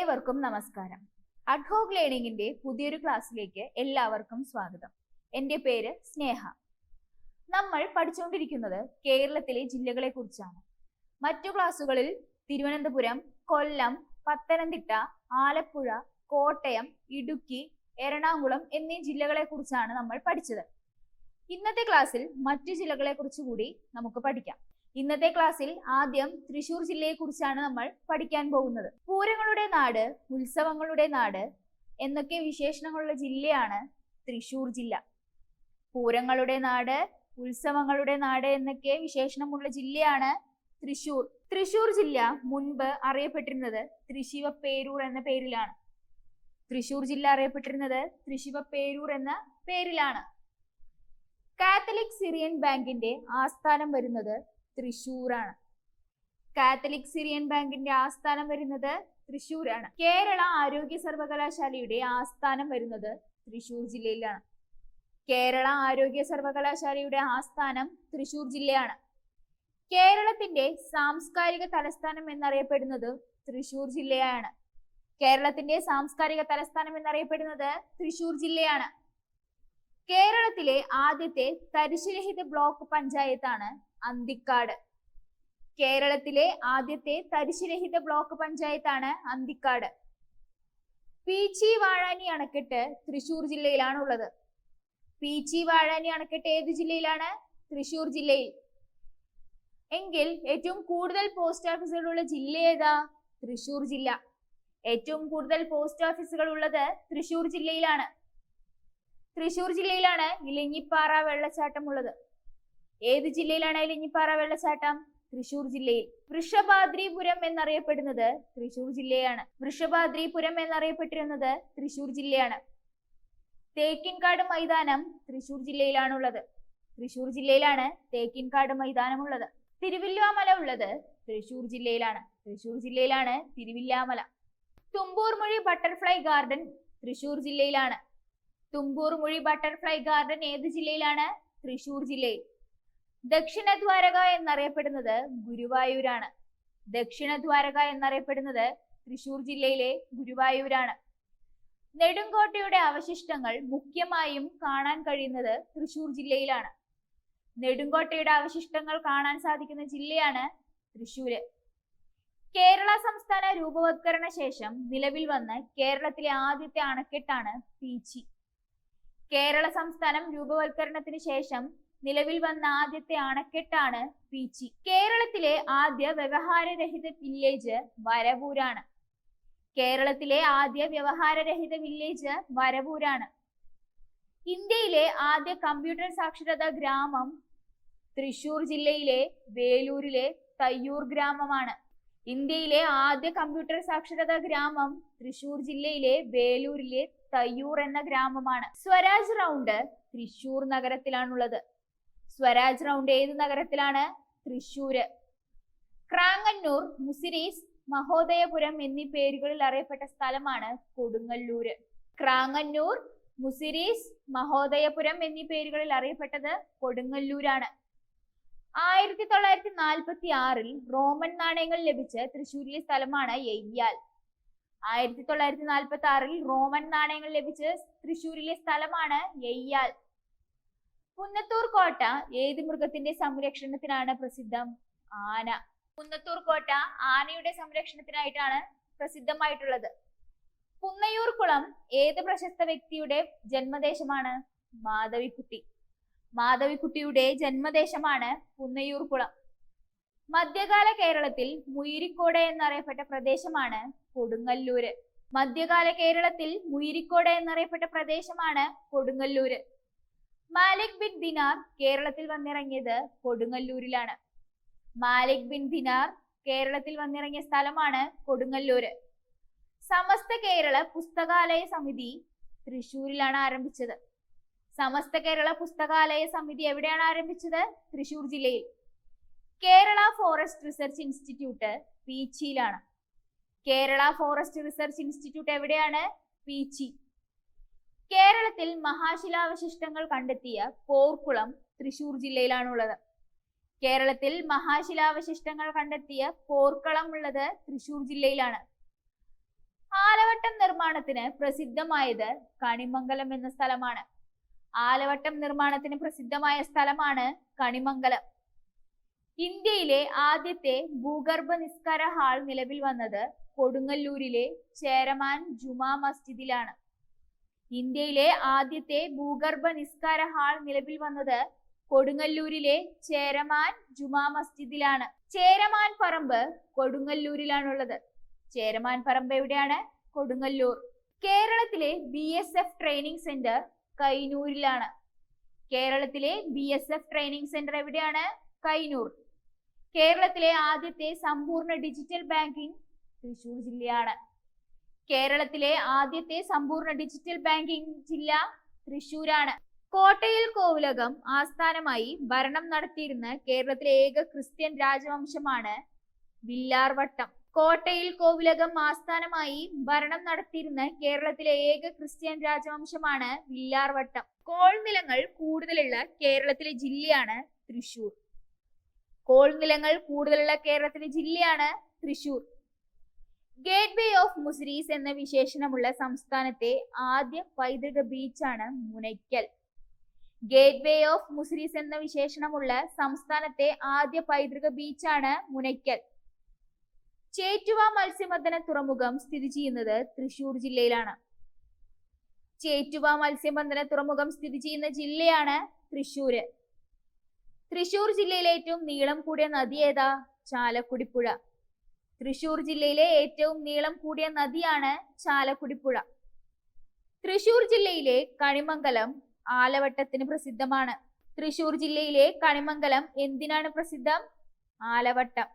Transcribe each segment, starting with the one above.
ഏവർക്കും നമസ്കാരം. അഡ്ഹോക് ലേണിംഗിന്റെ പുതിയൊരു ക്ലാസ്സിലേക്ക് എല്ലാവർക്കും സ്വാഗതം. എൻ്റെ പേര് സ്നേഹ. നമ്മൾ പഠിച്ചുകൊണ്ടിരിക്കുന്നത് കേരളത്തിലെ ജില്ലകളെ കുറിച്ചാണ്. മറ്റു ക്ലാസ്സുകളിൽ തിരുവനന്തപുരം, കൊല്ലം, പത്തനംതിട്ട, ആലപ്പുഴ, കോട്ടയം, ഇടുക്കി, എറണാകുളം എന്നീ ജില്ലകളെ കുറിച്ചാണ് നമ്മൾ പഠിച്ചത്. ഇന്നത്തെ ക്ലാസ്സിൽ മറ്റു ജില്ലകളെ കുറിച്ച് കൂടി നമുക്ക് പഠിക്കാം. ഇന്നത്തെ ക്ലാസ്സിൽ ആദ്യം തൃശൂർ ജില്ലയെ കുറിച്ചാണ് നമ്മൾ പഠിക്കാൻ പോകുന്നത്. പൂരങ്ങളുടെ നാട്, ഉത്സവങ്ങളുടെ നാട് എന്നൊക്കെ വിശേഷണങ്ങളുള്ള ജില്ലയാണ് തൃശൂർ ജില്ല. പൂരങ്ങളുടെ നാട്, ഉത്സവങ്ങളുടെ നാട് എന്നൊക്കെ വിശേഷണമുള്ള ജില്ലയാണ് തൃശൂർ. തൃശൂർ ജില്ല മുൻപ് അറിയപ്പെട്ടിരുന്നത് തൃശ്ശിവപ്പേരൂർ എന്ന പേരിലാണ്. തൃശൂർ ജില്ല അറിയപ്പെട്ടിരുന്നത് തൃശ്ശിവപ്പേരൂർ എന്ന പേരിലാണ്. കാത്തലിക് സിറിയൻ ബാങ്കിന്റെ ആസ്ഥാനം വരുന്നത് തൃശൂരാണ്. കാത്തലിക് സിറിയൻ ബാങ്കിന്റെ ആസ്ഥാനം വരുന്നത് തൃശൂരാണ്. കേരള ആരോഗ്യ സർവകലാശാലയുടെ ആസ്ഥാനം വരുന്നത് തൃശൂർ ജില്ലയിലാണ്. കേരള ആരോഗ്യ സർവകലാശാലയുടെ ആസ്ഥാനം തൃശൂർ ജില്ലയാണ്. കേരളത്തിന്റെ സാംസ്കാരിക തലസ്ഥാനം എന്നറിയപ്പെടുന്നത് തൃശൂർ ജില്ലയാണ്. കേരളത്തിന്റെ സാംസ്കാരിക തലസ്ഥാനം എന്നറിയപ്പെടുന്നത് തൃശൂർ ജില്ലയാണ്. കേരളത്തിലെ ആദ്യത്തെ തരിശുരഹിത ബ്ലോക്ക് പഞ്ചായത്താണ് അന്തിക്കാട്. കേരളത്തിലെ ആദ്യത്തെ തരിശുരഹിത ബ്ലോക്ക് പഞ്ചായത്താണ് അന്തിക്കാട്. പീച്ചി വാഴാനി അണക്കെട്ട് തൃശൂർ ജില്ലയിലാണ് ഉള്ളത്. പീച്ചി വാഴാനി അണക്കെട്ട് ഏത് ജില്ലയിലാണ്? തൃശൂർ ജില്ലയിൽ. എങ്കിൽ ഏറ്റവും കൂടുതൽ പോസ്റ്റ് ഓഫീസുകളുള്ള ജില്ല ഏതാ? തൃശൂർ ജില്ല. ഏറ്റവും കൂടുതൽ പോസ്റ്റ് ഓഫീസുകൾ ഉള്ളത് തൃശൂർ ജില്ലയിലാണ്. തൃശൂർ ജില്ലയിലാണ് ഇലഞ്ഞിപ്പാറ വെള്ളച്ചാട്ടം ഉള്ളത്. ഏത് ജില്ലയിലാണ് ഇലഞ്ഞിപ്പാറ വെള്ളച്ചാട്ടം? തൃശൂർ ജില്ലയിൽ. വൃഷഭാദ്രിപുരം എന്നറിയപ്പെടുന്നത് തൃശൂർ ജില്ലയാണ്. വൃഷഭാദ്രിപുരം എന്നറിയപ്പെട്ടിരുന്നത് തൃശൂർ ജില്ലയാണ്. തേക്കിൻകാട് മൈതാനം തൃശൂർ ജില്ലയിലാണുള്ളത്. തൃശൂർ ജില്ലയിലാണ് തേക്കിൻകാട് മൈതാനം ഉള്ളത്. തിരുവില്ലാമല ഉള്ളത് തൃശൂർ ജില്ലയിലാണ്. തൃശൂർ ജില്ലയിലാണ് തിരുവില്ലാമല. തുമ്പൂർമുഴി ബട്ടർഫ്ലൈ ഗാർഡൻ തൃശൂർ ജില്ലയിലാണ്. തുമ്പൂർമുഴി ബട്ടർഫ്ലൈ ഗാർഡൻ ഏത് ജില്ലയിലാണ്? തൃശൂർ ജില്ലയിൽ. ദക്ഷിണ ദ്വാരക എന്നറിയപ്പെടുന്നത് ഗുരുവായൂരാണ്. ദക്ഷിണ ദ്വാരക എന്നറിയപ്പെടുന്നത് തൃശൂർ ജില്ലയിലെ ഗുരുവായൂരാണ്. നെടുങ്കോട്ടയുടെ അവശിഷ്ടങ്ങൾ മുഖ്യമായും കാണാൻ കഴിയുന്നത് തൃശൂർ ജില്ലയിലാണ്. നെടുങ്കോട്ടയുടെ അവശിഷ്ടങ്ങൾ കാണാൻ സാധിക്കുന്ന ജില്ലയാണ് തൃശൂര്. കേരള സംസ്ഥാന രൂപവത്കരണ ശേഷം നിലവിൽ വന്ന കേരളത്തിലെ ആദ്യത്തെ അണക്കെട്ടാണ് പീച്ചി. കേരള സംസ്ഥാനം രൂപവത്കരണത്തിന് ശേഷം നിലവിൽ വന്ന ആദ്യത്തെ അണക്കെട്ടാണ് പീച്ചി. കേരളത്തിലെ ആദ്യ വ്യവഹാരരഹിത വില്ലേജ് വരവൂരാണ്. കേരളത്തിലെ ആദ്യ വ്യവഹാരരഹിത വില്ലേജ് വരവൂരാണ്. ഇന്ത്യയിലെ ആദ്യ കമ്പ്യൂട്ടർ സാക്ഷരതാ ഗ്രാമം തൃശൂർ ജില്ലയിലെ വേലൂരിലെ തയ്യൂർ ഗ്രാമമാണ്. ഇന്ത്യയിലെ ആദ്യ കമ്പ്യൂട്ടർ സാക്ഷരതാ ഗ്രാമം തൃശൂർ ജില്ലയിലെ വേലൂരിലെ തയ്യൂർ എന്ന ഗ്രാമമാണ്. സ്വരാജ് റൗണ്ട് തൃശൂർ നഗരത്തിലാണുള്ളത്. സ്വരാജ് റൗണ്ട് ഏത് നഗരത്തിലാണ്? തൃശൂര്. ക്രാങ്ങന്നൂർ, മുസിരീസ്, മഹോദയപുരം എന്നീ പേരുകളിൽ അറിയപ്പെട്ട സ്ഥലമാണ് കൊടുങ്ങല്ലൂര്. ക്രാങ്ങന്നൂർ, മുസിരീസ്, മഹോദയപുരം എന്നീ പേരുകളിൽ അറിയപ്പെട്ടത് കൊടുങ്ങല്ലൂരാണ്. 1946 റോമൻ നാണയങ്ങൾ ലഭിച്ച തൃശൂരിലെ സ്ഥലമാണ് എയ്യാൽ. 1946 റോമൻ നാണയങ്ങൾ ലഭിച്ച തൃശൂരിലെ സ്ഥലമാണ് എയ്യാൽ. പുന്നത്തൂർ കോട്ട ഏത് മൃഗത്തിന്റെ സംരക്ഷണത്തിനാണ് പ്രസിദ്ധം? ആന. പുന്നത്തൂർ കോട്ട ആനയുടെ സംരക്ഷണത്തിനായിട്ടാണ് പ്രസിദ്ധമായിട്ടുള്ളത്. പുന്നയൂർ കുളം ഏത് പ്രശസ്ത വ്യക്തിയുടെ ജന്മദേശമാണ്? മാധവിക്കുട്ടി. മാധവിക്കുട്ടിയുടെ ജന്മദേശമാണ് പുന്നയൂർ കുളം. മധ്യകാല കേരളത്തിൽ മുയിരിക്കോട് എന്നറിയപ്പെട്ട പ്രദേശമാണ് കൊടുങ്ങല്ലൂര്. മധ്യകാല കേരളത്തിൽ മുയിരിക്കോട് എന്നറിയപ്പെട്ട പ്രദേശമാണ് കൊടുങ്ങല്ലൂര്. മാലിക് ബിൻ ദിനാർ കേരളത്തിൽ വന്നിറങ്ങിയത് കൊടുങ്ങല്ലൂരിലാണ്. മാലിക് ബിൻ ദിനാർ കേരളത്തിൽ വന്നിറങ്ങിയ സ്ഥലമാണ് കൊടുങ്ങല്ലൂര്. സമസ്ത കേരള പുസ്തകാലയ സമിതി തൃശൂരിലാണ് ആരംഭിച്ചത്. സമസ്ത കേരള പുസ്തകാലയ സമിതി എവിടെയാണ് ആരംഭിച്ചത്? തൃശൂർ ജില്ലയിൽ. കേരള ഫോറസ്റ്റ് റിസർച്ച് ഇൻസ്റ്റിറ്റ്യൂട്ട് പീച്ചിയിലാണ്. കേരള ഫോറസ്റ്റ് റിസർച്ച് ഇൻസ്റ്റിറ്റ്യൂട്ട് എവിടെയാണ്? പീച്ചി. കേരളത്തിൽ മഹാശിലാവശിഷ്ടങ്ങൾ കണ്ടെത്തിയ പോർക്കുളം തൃശൂർ ജില്ലയിലാണുള്ളത്. കേരളത്തിൽ മഹാശിലാവശിഷ്ടങ്ങൾ കണ്ടെത്തിയ പോർക്കളം ഉള്ളത് തൃശൂർ ജില്ലയിലാണ്. ആലവട്ടം നിർമ്മാണത്തിന് പ്രസിദ്ധമായത് കണിമംഗലം എന്ന സ്ഥലമാണ്. ആലവട്ടം നിർമ്മാണത്തിന് പ്രസിദ്ധമായ സ്ഥലമാണ് കണിമംഗലം. ഇന്ത്യയിലെ ആദ്യത്തെ ഭൂഗർഭ നിസ്കാര ഹാൾ നിലവിൽ വന്നത് കൊടുങ്ങല്ലൂരിലെ ചേരമാൻ ജുമാ മസ്ജിദിലാണ്. ഇന്ത്യയിലെ ആദ്യത്തെ ഭൂഗർഭ നിസ്കാര ഹാൾ നിലവിൽ വന്നത് കൊടുങ്ങല്ലൂരിലെ ചേരമാൻ ജുമാ മസ്ജിദിലാണ്. ചേരമാൻ പറമ്പ് കൊടുങ്ങല്ലൂരിലാണുള്ളത്. ചേരമാൻ പറമ്പ് എവിടെയാണ്? കൊടുങ്ങല്ലൂർ. കേരളത്തിലെ BSF ട്രെയിനിങ് സെന്റർ കൈനൂരിലാണ്. കേരളത്തിലെ BSF ട്രെയിനിങ് സെന്റർ എവിടെയാണ്? കൈനൂർ. കേരളത്തിലെ ആദ്യത്തെ സമ്പൂർണ്ണ ഡിജിറ്റൽ ബാങ്കിംഗ് തൃശൂർ ജില്ലയാണ്. കേരളത്തിലെ ആദ്യത്തെ സമ്പൂർണ്ണ ഡിജിറ്റൽ ബാങ്കിംഗ് ജില്ല തൃശൂരാണ്. കോട്ടയിൽ കോവിലകം ആസ്ഥാനമായി ഭരണം നടത്തിയിരുന്ന കേരളത്തിലെ ഏക ക്രിസ്ത്യൻ രാജവംശമാണ് വില്ലാർവട്ടം. കോട്ടയിൽ കോവിലകം ആസ്ഥാനമായി ഭരണം നടത്തിയിരുന്ന കേരളത്തിലെ ഏക ക്രിസ്ത്യൻ രാജവംശമാണ് വില്ലാർവട്ടം. കോൾ നിലങ്ങൾ കൂടുതലുള്ള കേരളത്തിലെ ജില്ലയാണ് തൃശൂർ. കോൾ നിലങ്ങൾ കൂടുതലുള്ള കേരളത്തിലെ ജില്ലയാണ് Thrissur. Gateway of Muziris എന്ന വിശേഷണമുള്ള സംസ്ഥാനത്തെ ആദ്യ പൈതൃക ബീച്ചാണ് Munakkal. Gateway of Muziris എന്ന വിശേഷണമുള്ള സംസ്ഥാനത്തെ ആദ്യ പൈതൃക ബീച്ചാണ് മുനയ്ക്കൽ. ചേറ്റുവ മത്സ്യബന്ധന തുറമുഖം സ്ഥിതി ചെയ്യുന്നത് തൃശൂർ ജില്ലയിലാണ്. ചേറ്റുവ മത്സ്യബന്ധന തുറമുഖം സ്ഥിതി ചെയ്യുന്ന ജില്ലയാണ് തൃശൂര്. തൃശൂർ ജില്ലയിലെ ഏറ്റവും നീളം കൂടിയ നദി ഏതാ? ചാലക്കുടിപ്പുഴ. തൃശൂർ ജില്ലയിലെ ഏറ്റവും നീളം കൂടിയ നദിയാണ് ചാലക്കുടിപ്പുഴ. തൃശൂർ ജില്ലയിലെ കണിമംഗലം ആലവട്ടത്തിന് പ്രസിദ്ധമാണ്. തൃശൂർ ജില്ലയിലെ കണിമംഗലം എന്തിനാണ് പ്രസിദ്ധം? ആലവട്ടം.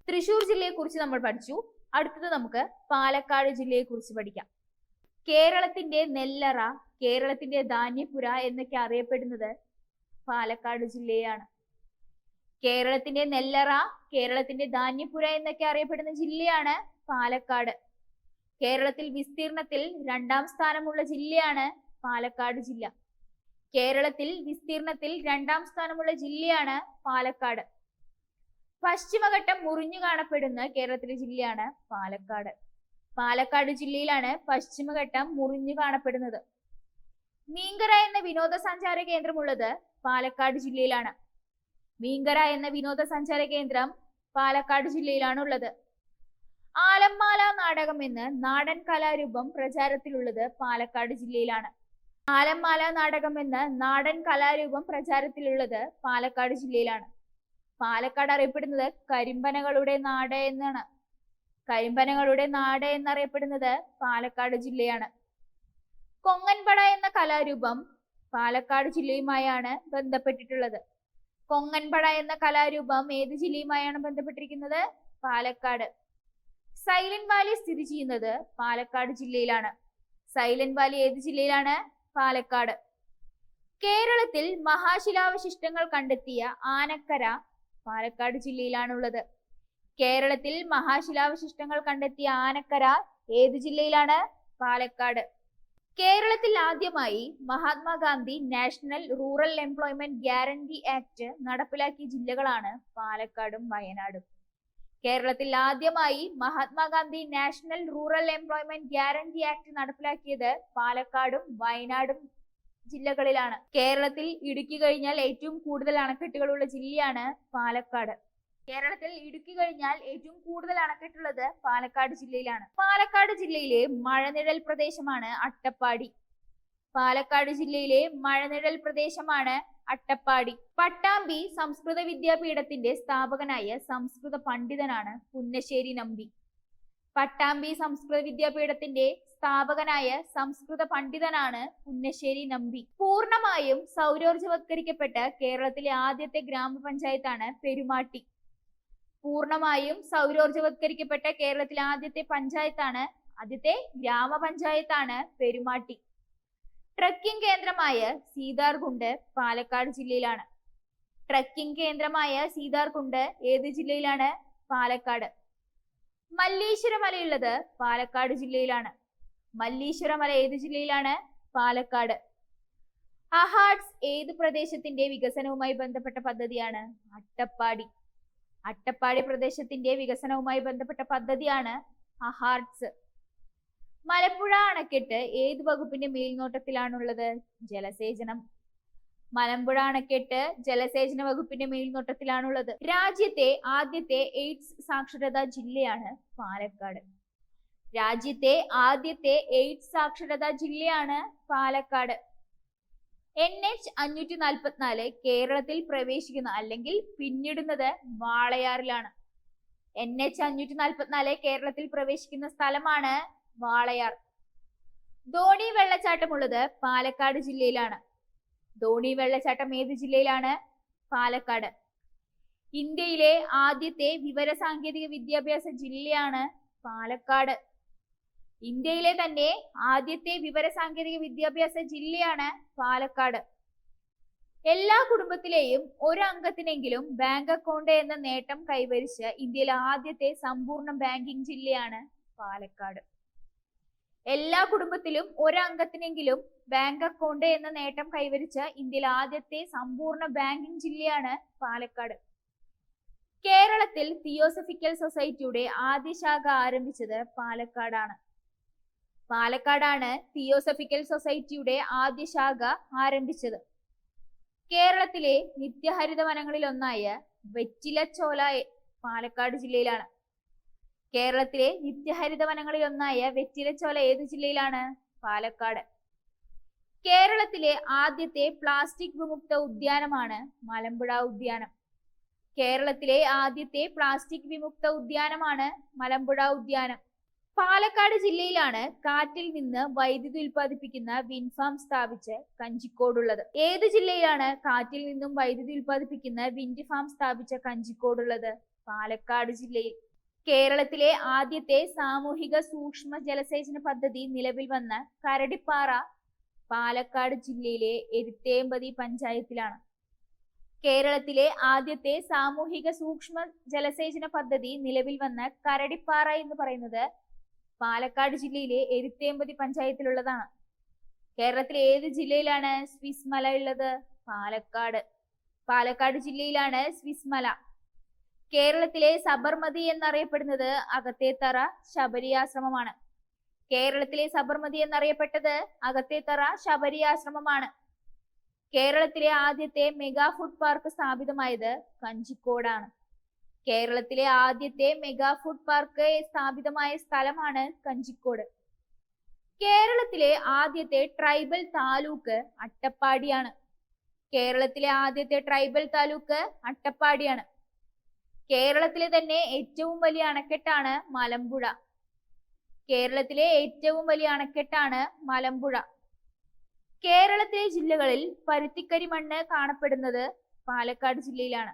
തൃശൂർ ജില്ലയെ കുറിച്ച് നമ്മൾ പഠിച്ചു. അടുത്തത് നമുക്ക് പാലക്കാട് ജില്ലയെ കുറിച്ച് പഠിക്കാം. കേരളത്തിന്റെ നെല്ലറ, കേരളത്തിന്റെ ധാന്യപുര എന്നൊക്കെ അറിയപ്പെടുന്നത് പാലക്കാട് ജില്ലയാണ്. കേരളത്തിന്റെ നെല്ലറ, കേരളത്തിന്റെ ധാന്യപുര എന്നൊക്കെ അറിയപ്പെടുന്ന ജില്ലയാണ് പാലക്കാട്. കേരളത്തിൽ വിസ്തീർണത്തിൽ 2ാം സ്ഥാനമുള്ള ജില്ലയാണ് പാലക്കാട് ജില്ല. കേരളത്തിൽ വിസ്തീർണത്തിൽ 2ാം സ്ഥാനമുള്ള ജില്ലയാണ് പാലക്കാട്. പശ്ചിമഘട്ടം മുറിഞ്ഞു കാണപ്പെടുന്ന കേരളത്തിലെ ജില്ലയാണ് പാലക്കാട്. പാലക്കാട് ജില്ലയിലാണ് പശ്ചിമഘട്ടം മുറിഞ്ഞു കാണപ്പെടുന്നത്. മീങ്കര എന്ന വിനോദസഞ്ചാര കേന്ദ്രമുള്ളത് പാലക്കാട് ജില്ലയിലാണ്. മീങ്കര എന്ന വിനോദസഞ്ചാര കേന്ദ്രം പാലക്കാട് ജില്ലയിലാണുള്ളത്. ആലമ്മാല നാടകം എന്ന നാടൻ കലാരൂപം പ്രചാരത്തിലുള്ളത് പാലക്കാട് ജില്ലയിലാണ്. ആലമ്മാല നാടകം എന്ന നാടൻ കലാരൂപം പ്രചാരത്തിലുള്ളത് പാലക്കാട് ജില്ലയിലാണ്. പാലക്കാട് അറിയപ്പെടുന്നത് കരിമ്പനകളുടെ നാട് എന്നാണ്. കരിമ്പനകളുടെ നാട് എന്നറിയപ്പെടുന്നത് പാലക്കാട് ജില്ലയാണ്. കൊങ്ങൻപട എന്ന കലാരൂപം പാലക്കാട് ജില്ലയുമായാണ് ബന്ധപ്പെട്ടിട്ടുള്ളത്. കൊങ്ങൻപട എന്ന കലാരൂപം ഏത് ജില്ലയുമായാണ് ബന്ധപ്പെട്ടിരിക്കുന്നത്? പാലക്കാട്. സൈലന്റ് വാലി സ്ഥിതി ചെയ്യുന്നത് പാലക്കാട് ജില്ലയിലാണ്. സൈലന്റ് വാലി ഏത് ജില്ലയിലാണ്? പാലക്കാട്. കേരളത്തിൽ മഹാശിലാവശിഷ്ടങ്ങൾ കണ്ടെത്തിയ ആനക്കര പാലക്കാട് ജില്ലയിലാണുള്ളത്. കേരളത്തിൽ മഹാശിലാവശിഷ്ടങ്ങൾ കണ്ടെത്തിയ ആനക്കര ഏത് ജില്ലയിലാണ്? പാലക്കാട്. കേരളത്തിൽ ആദ്യമായി Mahatma Gandhi national rural employment guarantee act നടപ്പിലാക്കിയ ജില്ലകളാണ് പാലക്കാടും വയനാടും. കേരളത്തിൽ ആദ്യമായി Mahatma Gandhi national rural employment guarantee act നടപ്പിലാക്കിയത് പാലക്കാടും വയനാടും ജില്ലകളിലാണ്. കേരളത്തിൽ ഇടുക്കി കഴിഞ്ഞാൽ ഏറ്റവും കൂടുതൽ അണക്കെട്ടുകളുള്ള ജില്ലയാണ് പാലക്കാട്. കേരളത്തിൽ ഇടുക്കി കഴിഞ്ഞാൽ ഏറ്റവും കൂടുതൽ അണക്കെട്ടുള്ളത് പാലക്കാട് ജില്ലയിലാണ്. പാലക്കാട് ജില്ലയിലെ മഴനിഴൽ പ്രദേശമാണ് അട്ടപ്പാടി. പാലക്കാട് ജില്ലയിലെ മഴനിഴൽ പ്രദേശമാണ് അട്ടപ്പാടി. പട്ടാമ്പി സംസ്കൃത വിദ്യാപീഠത്തിന്റെ സ്ഥാപകനായ സംസ്കൃത പണ്ഡിതനാണ് പുന്നശ്ശേരി നമ്പി. പട്ടാമ്പി സംസ്കൃത വിദ്യാപീഠത്തിന്റെ സ്ഥാപകനായ സംസ്കൃത പണ്ഡിതനാണ് പുന്നശ്ശേരി നമ്പി. പൂർണ്ണമായും സൗരോർജവത്കരിക്കപ്പെട്ട കേരളത്തിലെ ആദ്യത്തെ ഗ്രാമപഞ്ചായത്താണ് പെരുമാട്ടി. പൂർണ്ണമായും സൗരോർജവത്കരിക്കപ്പെട്ട കേരളത്തിലെ ആദ്യത്തെ ഗ്രാമപഞ്ചായത്താണ് പെരുമാട്ടി. ട്രക്കിംഗ് കേന്ദ്രമായ സീതാർകുണ്ട് പാലക്കാട് ജില്ലയിലാണ്. ട്രക്കിംഗ് കേന്ദ്രമായ സീതാർകുണ്ട് ഏത് ജില്ലയിലാണ്? പാലക്കാട്. മല്ലീശ്വര മലയുള്ളത് പാലക്കാട് ജില്ലയിലാണ്. മല്ലീശ്വര മല ഏത് ജില്ലയിലാണ്? പാലക്കാട്. അഹാർട്സ് ഏത് പ്രദേശത്തിന്റെ വികസനവുമായി ബന്ധപ്പെട്ട പദ്ധതിയാണ്? അട്ടപ്പാടി. അട്ടപ്പാടി പ്രദേശത്തിന്റെ വികസനവുമായി ബന്ധപ്പെട്ട പദ്ധതിയാണ് അഹാർട്സ്. മലമ്പുഴ അണക്കെട്ട് ഏത് വകുപ്പിന്റെ മേൽനോട്ടത്തിലാണുള്ളത്? ജലസേചനം. മലമ്പുഴ അണക്കെട്ട് ജലസേചന വകുപ്പിന്റെ മേൽനോട്ടത്തിലാണുള്ളത്. രാജ്യത്തെ ആദ്യത്തെ എയ്ഡ്സ് സാക്ഷരതാ ജില്ലയാണ് പാലക്കാട്. രാജ്യത്തെ ആദ്യത്തെ എയ്ഡ്സ് സാക്ഷരതാ ജില്ലയാണ് പാലക്കാട്. NH 544 കേരളത്തിൽ പ്രവേശിക്കുന്ന അല്ലെങ്കിൽ പിന്നിടുന്നത് വാളയാറിലാണ്. NH 544 കേരളത്തിൽ പ്രവേശിക്കുന്ന സ്ഥലമാണ് വാളയാർ. ധോണി വെള്ളച്ചാട്ടമുള്ളത് പാലക്കാട് ജില്ലയിലാണ്. ധോണി വെള്ളച്ചാട്ടം ഏത് ജില്ലയിലാണ്? പാലക്കാട്. ഇന്ത്യയിലെ ആദ്യത്തെ വിവരസാങ്കേതിക വിദ്യാഭ്യാസ ജില്ലയാണ് പാലക്കാട്. ഇന്ത്യയിലെ തന്നെ ആദ്യത്തെ വിവരസാങ്കേതിക വിദ്യാഭ്യാസ ജില്ലയാണ് പാലക്കാട്. എല്ലാ കുടുംബത്തിലെയും ഒരു അംഗത്തിനെങ്കിലും ബാങ്ക് അക്കൗണ്ട് എന്ന നേട്ടം കൈവരിച്ച ഇന്ത്യയിലെ ആദ്യത്തെ സമ്പൂർണ്ണ ബാങ്കിംഗ് ജില്ലയാണ് പാലക്കാട്. എല്ലാ കുടുംബത്തിലും ഒരു അംഗത്തിനെങ്കിലും ബാങ്ക് അക്കൗണ്ട് എന്ന നേട്ടം കൈവരിച്ച ഇന്ത്യയിലെ ആദ്യത്തെ സമ്പൂർണ്ണ ബാങ്കിംഗ് ജില്ലയാണ് പാലക്കാട്. കേരളത്തിൽ തിയോസഫിക്കൽ സൊസൈറ്റിയുടെ ആദ്യ ശാഖ ആരംഭിച്ചത് പാലക്കാടാണ്. പാലക്കാടാണ് തിയോസഫിക്കൽ സൊസൈറ്റിയുടെ ആദ്യ ശാഖ ആരംഭിച്ചത്. കേരളത്തിലെ നിത്യഹരിത വനങ്ങളിൽ ഒന്നായ വെറ്റിലച്ചോല പാലക്കാട് ജില്ലയിലാണ്. കേരളത്തിലെ നിത്യഹരിത വനങ്ങളിൽ ഒന്നായ വെറ്റിലച്ചോല ഏത് ജില്ലയിലാണ്? പാലക്കാട്. കേരളത്തിലെ ആദ്യത്തെ പ്ലാസ്റ്റിക് വിമുക്ത ഉദ്യാനമാണ് മലമ്പുഴ ഉദ്യാനം. കേരളത്തിലെ ആദ്യത്തെ പ്ലാസ്റ്റിക് വിമുക്ത ഉദ്യാനമാണ് മലമ്പുഴ ഉദ്യാനം. പാലക്കാട് ജില്ലയിലാണ് കാറ്റിൽ നിന്ന് വൈദ്യുതി ഉൽപ്പാദിപ്പിക്കുന്ന വിൻഡ് ഫാം സ്ഥാപിച്ച് കഞ്ചിക്കോടുള്ളത്. ഏത് ജില്ലയിലാണ് കാറ്റിൽ നിന്നും വൈദ്യുതി ഉൽപ്പാദിപ്പിക്കുന്ന വിൻഡ് ഫാം സ്ഥാപിച്ച കഞ്ചിക്കോടുള്ളത്? പാലക്കാട് ജില്ലയിൽ. കേരളത്തിലെ ആദ്യത്തെ സാമൂഹിക സൂക്ഷ്മ ജലസേചന പദ്ധതി നിലവിൽ വന്ന കരടിപ്പാറ പാലക്കാട് ജില്ലയിലെ എരുത്തേമ്പതി പഞ്ചായത്തിലാണ്. കേരളത്തിലെ ആദ്യത്തെ സാമൂഹിക സൂക്ഷ്മ ജലസേചന പദ്ധതി നിലവിൽ വന്ന കരടിപ്പാറ എന്ന് പറയുന്നത് പാലക്കാട് ജില്ലയിലെ എരുത്തേമ്പതി പഞ്ചായത്തിലുള്ളതാണ്. കേരളത്തിലെ ഏത് ജില്ലയിലാണ് സ്വിസ് മല ഉള്ളത്? പാലക്കാട്. പാലക്കാട് ജില്ലയിലാണ് സ്വിസ് മല. കേരളത്തിലെ സബർമതി എന്നറിയപ്പെടുന്നത് അകത്തേത്തറ ശബരി ആശ്രമമാണ്. കേരളത്തിലെ സബർമതി എന്നറിയപ്പെട്ടത് അകത്തേത്തറ ശബരി ആശ്രമമാണ്. കേരളത്തിലെ ആദ്യത്തെ മെഗാ ഫുഡ് പാർക്ക് സ്ഥാപിതമായത് കഞ്ചിക്കോടാണ്. കേരളത്തിലെ ആദ്യത്തെ മെഗാ ഫുഡ് പാർക്ക് സ്ഥാപിതമായ സ്ഥലമാണ് കഞ്ചിക്കോട്. കേരളത്തിലെ ആദ്യത്തെ ട്രൈബൽ താലൂക്ക് അട്ടപ്പാടിയാണ്. കേരളത്തിലെ ആദ്യത്തെ ട്രൈബൽ താലൂക്ക് അട്ടപ്പാടിയാണ്. കേരളത്തിലെ തന്നെ ഏറ്റവും വലിയ അണക്കെട്ടാണ് മലമ്പുഴ. കേരളത്തിലെ ഏറ്റവും വലിയ അണക്കെട്ടാണ് മലമ്പുഴ. കേരളത്തിലെ ജില്ലകളിൽ പരുത്തിക്കരി മണ്ണ് കാണപ്പെടുന്നത് പാലക്കാട് ജില്ലയിലാണ്.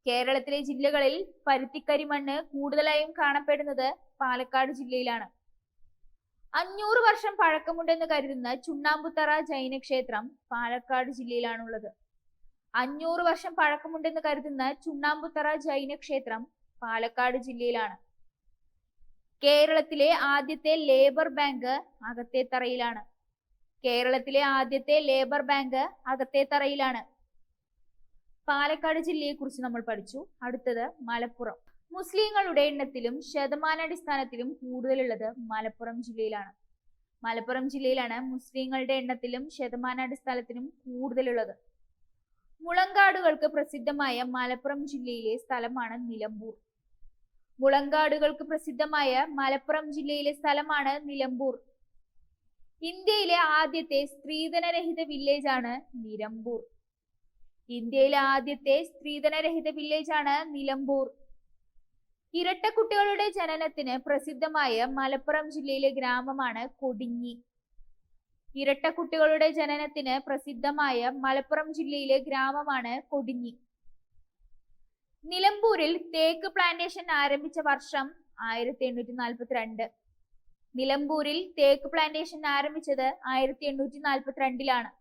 കേരളത്തിലെ ജില്ലകളിൽ പരുത്തിക്കരി മണ്ണ് കൂടുതലായും കാണപ്പെടുന്നത് പാലക്കാട് ജില്ലയിലാണ്. 500 വർഷം പഴക്കമുണ്ടെന്ന് കരുതുന്ന ചുണ്ണാമ്പുത്തറ ജൈന ക്ഷേത്രം പാലക്കാട് ജില്ലയിലാണുള്ളത്. 500 വർഷം പഴക്കമുണ്ടെന്ന് കരുതുന്ന ചുണ്ണാമ്പുത്തറ ജൈന ക്ഷേത്രം പാലക്കാട് ജില്ലയിലാണ്. കേരളത്തിലെ ആദ്യത്തെ ലേബർ ബാങ്ക് അകത്തേത്തറയിലാണ്. കേരളത്തിലെ ആദ്യത്തെ ലേബർ ബാങ്ക് അകത്തേത്തറയിലാണ്. പാലക്കാട് ജില്ലയെ കുറിച്ച് നമ്മൾ പഠിച്ചു. അടുത്തത് മലപ്പുറം. മുസ്ലിങ്ങളുടെ എണ്ണത്തിലും ശതമാനാടിസ്ഥാനത്തിലും കൂടുതലുള്ളത് മലപ്പുറം ജില്ലയിലാണ്. മലപ്പുറം ജില്ലയിലാണ് മുസ്ലിങ്ങളുടെ എണ്ണത്തിലും ശതമാനാടിസ്ഥാനത്തിലും കൂടുതലുള്ളത്. മുളങ്കാടുകൾക്ക് പ്രസിദ്ധമായ മലപ്പുറം ജില്ലയിലെ സ്ഥലമാണ് നിലമ്പൂർ. മുളങ്കാടുകൾക്ക് പ്രസിദ്ധമായ മലപ്പുറം ജില്ലയിലെ സ്ഥലമാണ് നിലമ്പൂർ. ഇന്ത്യയിലെ ആദ്യത്തെ സ്ത്രീധനരഹിത വില്ലേജ് ആണ് നിലമ്പൂർ. ഇന്ത്യയിലെ ആദ്യത്തെ സ്ത്രീധനരഹിത വില്ലേജ് ആണ് നിലമ്പൂർ. ഇരട്ടക്കുട്ടികളുടെ ജനനത്തിന് പ്രസിദ്ധമായ മലപ്പുറം ജില്ലയിലെ ഗ്രാമമാണ് കൊടിഞ്ഞി. ഇരട്ടക്കുട്ടികളുടെ ജനനത്തിന് പ്രസിദ്ധമായ മലപ്പുറം ജില്ലയിലെ ഗ്രാമമാണ് കൊടിഞ്ഞി. നിലമ്പൂരിൽ തേക്ക് പ്ലാന്റേഷൻ ആരംഭിച്ച വർഷം 1842. നിലമ്പൂരിൽ തേക്ക് പ്ലാന്റേഷൻ ആരംഭിച്ചത് 1842ലാണ്.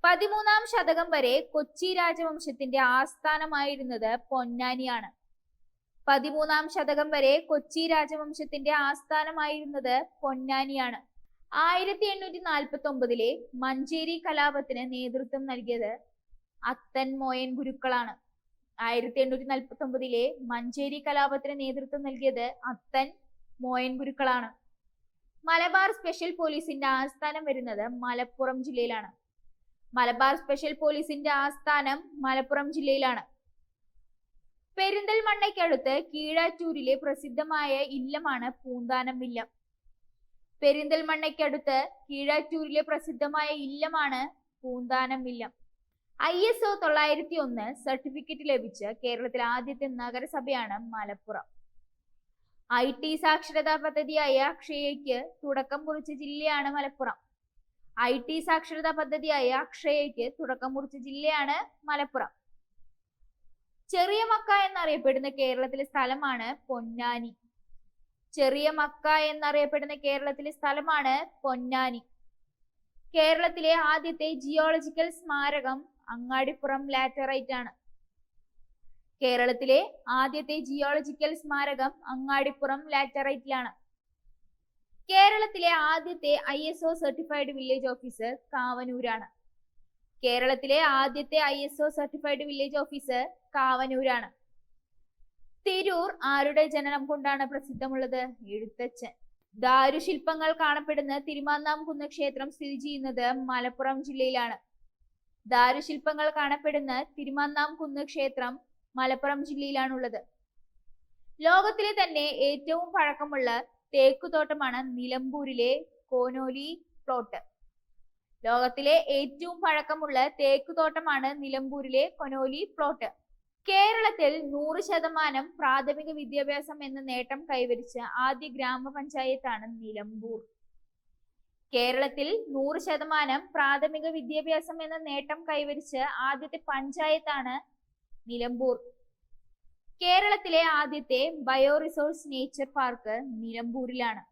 13ാം ശതകം വരെ കൊച്ചി രാജവംശത്തിന്റെ ആസ്ഥാനമായിരുന്നത് പൊന്നാനിയാണ്. 13ാം ശതകം വരെ കൊച്ചി രാജവംശത്തിന്റെ ആസ്ഥാനമായിരുന്നത് പൊന്നാനിയാണ്. 1849 മഞ്ചേരി കലാപത്തിന് നേതൃത്വം നൽകിയത് അത്തൻ മോയൻ ഗുരുക്കളാണ്. 1849 മഞ്ചേരി കലാപത്തിന് നേതൃത്വം നൽകിയത് അത്തൻ മോയൻ ഗുരുക്കളാണ്. മലബാർ സ്പെഷ്യൽ പോലീസിന്റെ ആസ്ഥാനം വരുന്നത് മലപ്പുറം ജില്ലയിലാണ്. മലബാർ സ്പെഷ്യൽ പോലീസിന്റെ ആസ്ഥാനം മലപ്പുറം ജില്ലയിലാണ്. പെരിന്തൽമണ്ണയ്ക്കടുത്ത് കീഴാറ്റൂരിലെ പ്രസിദ്ധമായ ഇല്ലമാണ് പൂന്താനം ഇല്ലം. പെരിന്തൽമണ്ണയ്ക്കടുത്ത് കീഴാറ്റൂരിലെ പ്രസിദ്ധമായ ഇല്ലമാണ് പൂന്താനം ഇല്ലം. ISO 901 സർട്ടിഫിക്കറ്റ് ലഭിച്ച കേരളത്തിലെ ആദ്യത്തെ നഗരസഭയാണ് മലപ്പുറം. IT സാക്ഷരതാ പദ്ധതിയായ അക്ഷയയ്ക്ക് തുടക്കം കുറിച്ച ജില്ലയാണ് മലപ്പുറം. IT സാക്ഷരതാ പദ്ധതിയായ അക്ഷയയ്ക്ക് തുടക്കം കുറിച്ച ജില്ലയാണ് മലപ്പുറം. ചെറിയ മക്ക എന്നറിയപ്പെടുന്ന കേരളത്തിലെ സ്ഥലമാണ് പൊന്നാനി. ചെറിയ മക്ക എന്നറിയപ്പെടുന്ന കേരളത്തിലെ സ്ഥലമാണ് പൊന്നാനി. കേരളത്തിലെ ആദ്യത്തെ ജിയോളജിക്കൽ സ്മാരകം അങ്ങാടിപ്പുറം ലാറ്ററൈറ്റ് ആണ്. കേരളത്തിലെ ആദ്യത്തെ ജിയോളജിക്കൽ സ്മാരകം അങ്ങാടിപ്പുറം ലാറ്ററൈറ്റിലാണ്. കേരളത്തിലെ ആദ്യത്തെ ISO സർട്ടിഫൈഡ് വില്ലേജ് ഓഫീസർ കാവനൂരാണ്. കേരളത്തിലെ ആദ്യത്തെ ISO സർട്ടിഫൈഡ് വില്ലേജ് ഓഫീസർ കാവനൂരാണ്. തിരൂർ ആരുടെ ജനനം കൊണ്ടാണ് പ്രസിദ്ധമുള്ളത്? എഴുത്തച്ഛൻ. ദാരുശില്പങ്ങൾ കാണപ്പെടുന്ന തിരുമാന്നാംകുന്ന് ക്ഷേത്രം സ്ഥിതി ചെയ്യുന്നത് മലപ്പുറം ജില്ലയിലാണ്. ദാരുശില്പങ്ങൾ കാണപ്പെടുന്ന തിരുമാന്നാംകുന്ന് ക്ഷേത്രം മലപ്പുറം ജില്ലയിലാണുള്ളത്. ലോകത്തിലെ തന്നെ ഏറ്റവും പഴക്കമുള്ള തേക്കുതോട്ടമാണ് നിലമ്പൂരിലെ കോനോലി പ്ലോട്ട്. ലോകത്തിലെ ഏറ്റവും പഴക്കമുള്ള തേക്കുതോട്ടമാണ് നിലമ്പൂരിലെ കൊനോലി പ്ലോട്ട്. കേരളത്തിൽ 100% പ്രാഥമിക വിദ്യാഭ്യാസം എന്ന നേട്ടം കൈവരിച്ച ആദ്യ ഗ്രാമപഞ്ചായത്താണ് നിലമ്പൂർ. കേരളത്തിൽ 100% പ്രാഥമിക വിദ്യാഭ്യാസം എന്ന നേട്ടം കൈവരിച്ച ആദ്യത്തെ പഞ്ചായത്താണ് നിലമ്പൂർ. കേരളത്തിലെ ആദ്യത്തെ ബയോറിസോഴ്സ് നേച്ചർ പാർക്ക് നിലമ്പൂരിലാണ്.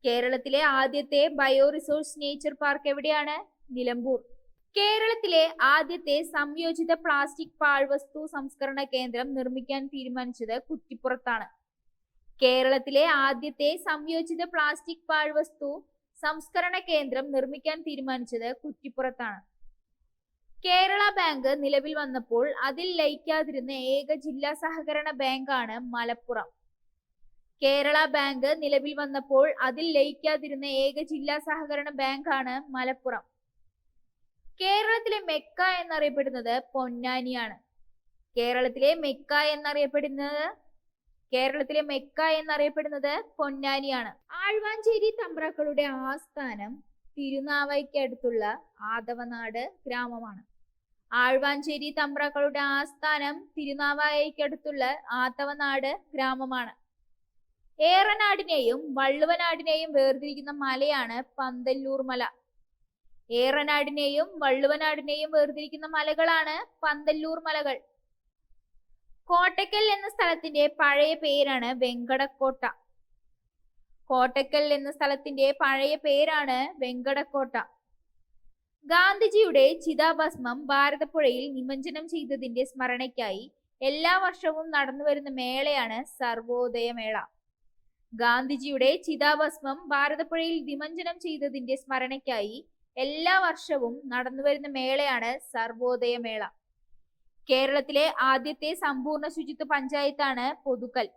കേരളത്തിലെ ആദ്യത്തെ ബയോറിസോഴ്സ് നേച്ചർ പാർക്ക് എവിടെയാണ്? നിലമ്പൂർ. കേരളത്തിലെ ആദ്യത്തെ സംയോജിത പ്ലാസ്റ്റിക് പാഴ്വസ്തു സംസ്കരണ കേന്ദ്രം നിർമ്മിക്കാൻ തീരുമാനിച്ചത് കുറ്റിപ്പുറത്താണ്. കേരളത്തിലെ ആദ്യത്തെ സംയോജിത പ്ലാസ്റ്റിക് പാഴ്വസ്തു സംസ്കരണ കേന്ദ്രം നിർമ്മിക്കാൻ തീരുമാനിച്ചത് കുറ്റിപ്പുറത്താണ്. കേരള ബാങ്ക് നിലവിൽ വന്നപ്പോൾ അതിൽ ലയിക്കാതിരുന്ന ഏക ജില്ലാ സഹകരണ ബാങ്കാണ് മലപ്പുറം. കേരള ബാങ്ക് നിലവിൽ വന്നപ്പോൾ അതിൽ ലയിക്കാതിരുന്ന ഏക ജില്ലാ സഹകരണ ബാങ്കാണ് മലപ്പുറം. കേരളത്തിലെ മെക്ക എന്നറിയപ്പെടുന്നത് പൊന്നാനിയാണ്. കേരളത്തിലെ മെക്ക എന്നറിയപ്പെടുന്നത് പൊന്നാനിയാണ്. ആഴ്വാഞ്ചേരി തമ്പ്രാക്കളുടെ ആസ്ഥാനം തിരുനാവായക്കടുത്തുള്ള ആദവനാട് ഗ്രാമമാണ്. ആഴ്വാഞ്ചേരി തമ്പ്രാക്കളുടെ ആസ്ഥാനം തിരുനാവായക്കടുത്തുള്ള ആദവനാട് ഗ്രാമമാണ്. ഏറനാടിനെയും വള്ളുവനാടിനെയും വേർതിരിക്കുന്ന മലയാണ് പന്തല്ലൂർ മല. ഏറനാടിനെയും വള്ളുവനാടിനെയും വേർതിരിക്കുന്ന മലകളാണ് പന്തല്ലൂർ മലകൾ. കോട്ടയ്ക്കൽ എന്ന സ്ഥലത്തിന്റെ പഴയ പേരാണ് വെങ്കടക്കോട്ട. കോട്ടയ്ക്കൽ എന്ന സ്ഥലത്തിന്റെ പഴയ പേരാണ് വെങ്കടക്കോട്ട. ഗാന്ധിജിയുടെ ചിതാഭസ്മം ഭാരതപ്പുഴയിൽ നിമജ്ജനം ചെയ്തതിന്റെ സ്മരണയ്ക്കായി എല്ലാ വർഷവും നടന്നുവരുന്ന മേളയാണ് സർവോദയ മേള. ഗാന്ധിജിയുടെ ചിതാഭസ്മം ഭാരതപ്പുഴയിൽ നിമജ്ജനം ചെയ്തതിന്റെ സ്മരണയ്ക്കായി എല്ലാ വർഷവും നടന്നുവരുന്ന മേളയാണ് സർവോദയ മേള. കേരളത്തിലെ ആദ്യത്തെ സമ്പൂർണ്ണ ശുചിത്വ പഞ്ചായത്താണ് പൊതുക്കൽ.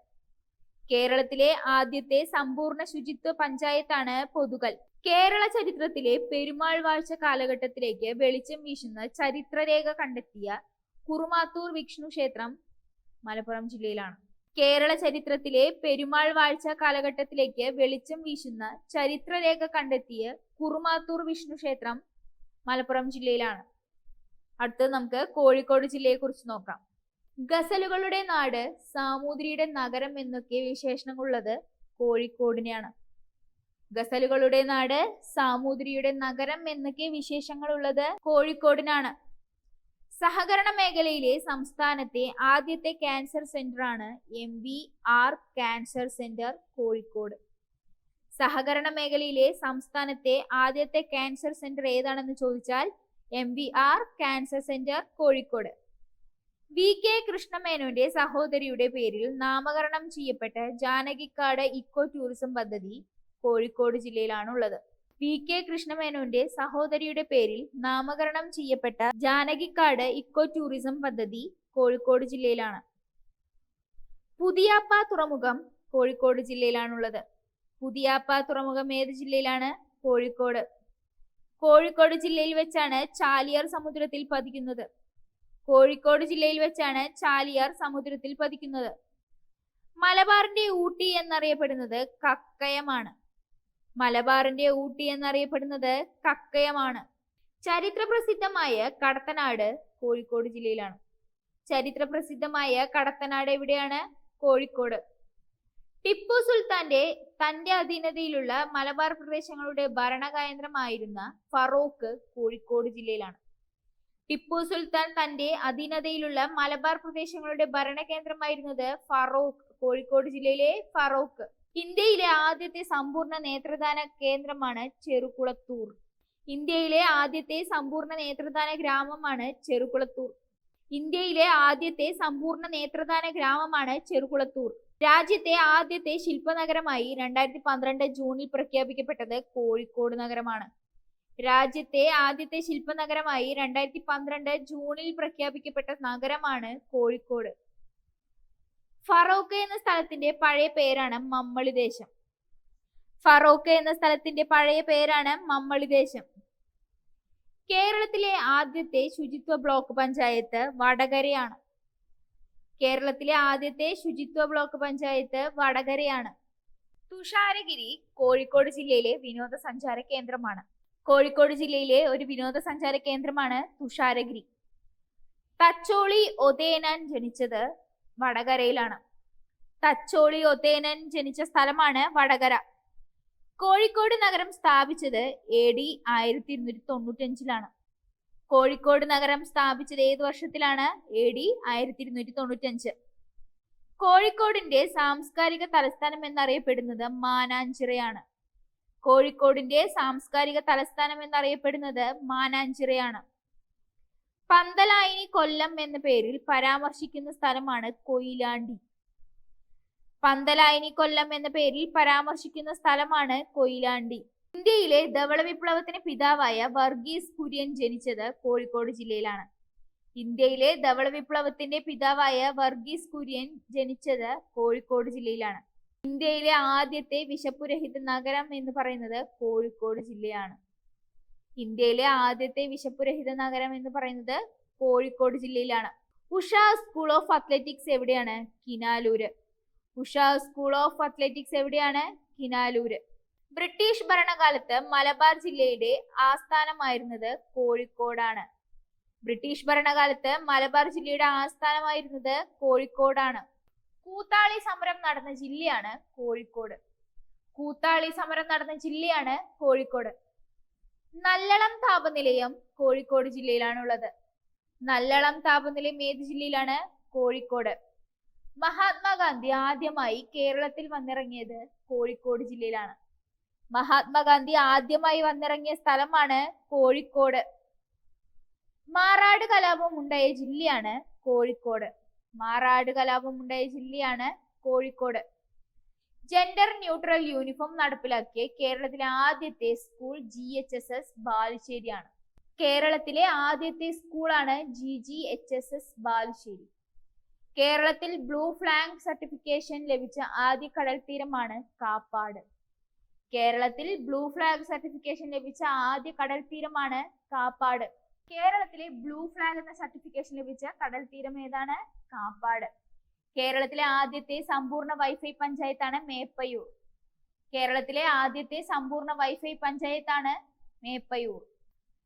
കേരളത്തിലെ ആദ്യത്തെ സമ്പൂർണ്ണ ശുചിത്വ പഞ്ചായത്താണ് പൊതുക്കൽ. കേരള ചരിത്രത്തിലെ പെരുമാൾ വാഴ്ച കാലഘട്ടത്തിലേക്ക് വെളിച്ചം വീശുന്ന ചരിത്രരേഖ കണ്ടെത്തിയ കുറുമാത്തൂർ വിഷ്ണു ക്ഷേത്രം മലപ്പുറം ജില്ലയിലാണ്. കേരള ചരിത്രത്തിലെ പെരുമാൾ വാഴ്ച കാലഘട്ടത്തിലേക്ക് വെളിച്ചം വീശുന്ന ചരിത്രരേഖ കണ്ടെത്തിയ കുറുമാത്തൂർ വിഷ്ണു ക്ഷേത്രം മലപ്പുറം ജില്ലയിലാണ്. അടുത്തത് നമുക്ക് കോഴിക്കോട് ജില്ലയെ കുറിച്ച് നോക്കാം. ഗസലുകളുടെ നാട്, സാമൂതിരിയുടെ നഗരം എന്നൊക്കെ വിശേഷണങ്ങളുള്ളത് കോഴിക്കോടിനെയാണ്. ഗസലുകളുടെ നാട്, സാമൂതിരിയുടെ നഗരം എന്നൊക്കെ വിശേഷങ്ങളുള്ളത് കോഴിക്കോടിനാണ്. സഹകരണ മേഖലയിലെ സംസ്ഥാനത്തെ ആദ്യത്തെ ക്യാൻസർ സെന്റർ ആണ് MVR ക്യാൻസർ സെന്റർ കോഴിക്കോട്. സഹകരണ മേഖലയിലെ സംസ്ഥാനത്തെ ആദ്യത്തെ ക്യാൻസർ സെന്റർ ഏതാണെന്ന് ചോദിച്ചാൽ MVR cancer centre Kozhikode. VK കൃഷ്ണമേനോന്റെ സഹോദരിയുടെ പേരിൽ നാമകരണം ചെയ്യപ്പെട്ട ജാനകിക്കാട് ഇക്കോ ടൂറിസം പദ്ധതി കോഴിക്കോട് ജില്ലയിലാണുള്ളത്. VK കൃഷ്ണമേനോന്റെ സഹോദരിയുടെ പേരിൽ നാമകരണം ചെയ്യപ്പെട്ട ജാനകിക്കാട് ഇക്കോ ടൂറിസം പദ്ധതി കോഴിക്കോട് ജില്ലയിലാണ്. പുതിയാപ്പ തുറമുഖം കോഴിക്കോട് ജില്ലയിലാണുള്ളത്. പുതിയാപ്പ തുറമുഖം ഏത് ജില്ലയിലാണ്? കോഴിക്കോട്. കോഴിക്കോട് ജില്ലയിൽ വെച്ചാണ് ചാലിയാർ സമുദ്രത്തിൽ പതിക്കുന്നത്. കോഴിക്കോട് ജില്ലയിൽ വെച്ചാണ് ചാലിയാർ സമുദ്രത്തിൽ പതിക്കുന്നത്. മലബാറിന്റെ ഊട്ടി എന്നറിയപ്പെടുന്നത് കക്കയമാണ്. മലബാറിന്റെ ഊട്ടി എന്നറിയപ്പെടുന്നത് കക്കയമാണ്. ചരിത്ര പ്രസിദ്ധമായ കടത്തനാട് കോഴിക്കോട് ജില്ലയിലാണ്. ചരിത്ര പ്രസിദ്ധമായ കടത്തനാട് എവിടെയാണ്? കോഴിക്കോട്. ടിപ്പു സുൽത്താന്റെ തന്റെ അധീനതയിലുള്ള മലബാർ പ്രദേശങ്ങളുടെ ഭരണകേന്ദ്രമായിരുന്ന ഫറോക്ക് കോഴിക്കോട് ജില്ലയിലാണ്. ടിപ്പു സുൽത്താൻ തന്റെ അധീനതയിലുള്ള മലബാർ പ്രദേശങ്ങളുടെ ഭരണകേന്ദ്രമായിരുന്നത് ഫറോക്ക് കോഴിക്കോട് ജില്ലയിലെ ഫറോക്ക്. ഇന്ത്യയിലെ ആദ്യത്തെ സമ്പൂർണ്ണ നേത്രദാന കേന്ദ്രമാണ് ചെറുകുളത്തൂർ. ഇന്ത്യയിലെ ആദ്യത്തെ സമ്പൂർണ്ണ നേത്രദാന ഗ്രാമമാണ് ചെറുകുളത്തൂർ. ഇന്ത്യയിലെ ആദ്യത്തെ സമ്പൂർണ്ണ നേത്രദാന ഗ്രാമമാണ് ചെറുകുളത്തൂർ. രാജ്യത്തെ ആദ്യത്തെ ശില്പനഗരമായി 2012 ജൂണിൽ പ്രഖ്യാപിക്കപ്പെട്ടത് കോഴിക്കോട് നഗരമാണ്. രാജ്യത്തെ ആദ്യത്തെ ശില്പനഗരമായി 2012 ജൂണിൽ പ്രഖ്യാപിക്കപ്പെട്ട നഗരമാണ് കോഴിക്കോട്. ഫറോക്ക് എന്ന സ്ഥലത്തിന്റെ പഴയ പേരാണ് മമ്മളിദേശം. ഫറോക്ക് എന്ന സ്ഥലത്തിന്റെ പഴയ പേരാണ് മമ്മളിദേശം. കേരളത്തിലെ ആദ്യത്തെ ശുചിത്വ ബ്ലോക്ക് പഞ്ചായത്ത് വടകരയാണ്. കേരളത്തിലെ ആദ്യത്തെ ശുചിത്വ ബ്ലോക്ക് പഞ്ചായത്ത് വടകരയാണ്. തുഷാരഗിരി കോഴിക്കോട് ജില്ലയിലെ വിനോദസഞ്ചാര കേന്ദ്രമാണ്. കോഴിക്കോട് ജില്ലയിലെ ഒരു വിനോദസഞ്ചാര കേന്ദ്രമാണ് തുഷാരഗിരി. തച്ചോളി ഒതേനൻ ജനിച്ചത് വടകരയിലാണ്. തച്ചോളി ഒതേനൻ ജനിച്ച സ്ഥലമാണ് വടകര. കോഴിക്കോട് നഗരം സ്ഥാപിച്ചത് AD 1295 കോഴിക്കോട് നഗരം സ്ഥാപിച്ചത് ഏത് വർഷത്തിലാണ്? AD 1295. കോഴിക്കോടിന്റെ സാംസ്കാരിക തലസ്ഥാനം എന്നറിയപ്പെടുന്നത് മാനാഞ്ചിറയാണ്. കോഴിക്കോടിന്റെ സാംസ്കാരിക തലസ്ഥാനം എന്നറിയപ്പെടുന്നത് മാനാഞ്ചിറയാണ്. പന്തലായിനി കൊല്ലം എന്ന പേരിൽ പരാമർശിക്കുന്ന സ്ഥലമാണ് കൊയിലാണ്ടി. പന്തലായിനി കൊല്ലം എന്ന പേരിൽ പരാമർശിക്കുന്ന സ്ഥലമാണ് കൊയിലാണ്ടി. ഇന്ത്യയിലെ ധവള വിപ്ലവത്തിന് പിതാവായ വർഗീസ് കുര്യൻ ജനിച്ചത് കോഴിക്കോട് ജില്ലയിലാണ്. ഇന്ത്യയിലെ ധവള വിപ്ലവത്തിന്റെ പിതാവായ വർഗീസ് കുര്യൻ ജനിച്ചത് കോഴിക്കോട് ജില്ലയിലാണ്. ഇന്ത്യയിലെ ആദ്യത്തെ വിശപ്പുരഹിത നഗരം എന്ന് പറയുന്നത് കോഴിക്കോട് ജില്ലയാണ്. ഇന്ത്യയിലെ ആദ്യത്തെ വിശപ്പുരഹിത നഗരം എന്ന് പറയുന്നത് കോഴിക്കോട് ജില്ലയിലാണ്. ഉഷ സ്കൂൾ ഓഫ് അത്ലറ്റിക്സ് എവിടെയാണ്? Kinalur. Usha school of athletics എവിടെയാണ്? കിനാലൂര്. ബ്രിട്ടീഷ് ഭരണകാലത്ത് മലബാർ ജില്ലയുടെ ആസ്ഥാനമായിരുന്നത് കോഴിക്കോടാണ്. ബ്രിട്ടീഷ് ഭരണകാലത്ത് മലബാർ ജില്ലയുടെ ആസ്ഥാനമായിരുന്നത് കോഴിക്കോടാണ്. കൂത്താളി സമരം നടന്ന ജില്ലയാണ് കോഴിക്കോട്. കൂത്താളി സമരം നടന്ന ജില്ലയാണ് കോഴിക്കോട്. നല്ലളം താപനിലയം കോഴിക്കോട് ജില്ലയിലാണുള്ളത്. നല്ലളം താപനിലയം ഏത് ജില്ലയിലാണ്? കോഴിക്കോട്. മഹാത്മാഗാന്ധി ആദ്യമായി കേരളത്തിൽ വന്നിറങ്ങിയത് കോഴിക്കോട് ജില്ലയിലാണ്. മഹാത്മാഗാന്ധി ആദ്യമായി വന്നിറങ്ങിയ സ്ഥലമാണ് കോഴിക്കോട്. മാറാട് കലാപം ഉണ്ടായ ജില്ലയാണ് കോഴിക്കോട്. മാറാട് കലാപം ഉണ്ടായ ജില്ലയാണ് കോഴിക്കോട്. ജെൻഡർ ന്യൂട്രൽ യൂണിഫോം നടപ്പിലാക്കിയ കേരളത്തിലെ ആദ്യത്തെ സ്കൂൾ GHSS ബാലുശ്ശേരിയാണ്. കേരളത്തിലെ ആദ്യത്തെ സ്കൂളാണ് GGHSS ബാലുശ്ശേരി. കേരളത്തിൽ ബ്ലൂ ഫ്ലാഗ് സർട്ടിഫിക്കേഷൻ ലഭിച്ച ആദ്യ കടൽ തീരമാണ് കാപ്പാട്. കേരളത്തിൽ ബ്ലൂ ഫ്ലാഗ് സർട്ടിഫിക്കേഷൻ ലഭിച്ച ആദ്യ കടൽ തീരമാണ് കാപ്പാട്. കേരളത്തിലെ ബ്ലൂ ഫ്ലാഗ് എന്ന സർട്ടിഫിക്കേഷൻ ലഭിച്ച കടൽ തീരം ഏതാണ്? കാപ്പാട്. കേരളത്തിലെ ആദ്യത്തെ സമ്പൂർണ്ണ വൈഫൈ പഞ്ചായത്താണ് മേപ്പയ്യൂർ. കേരളത്തിലെ ആദ്യത്തെ സമ്പൂർണ്ണ വൈഫൈ പഞ്ചായത്താണ് മേപ്പയ്യൂർ.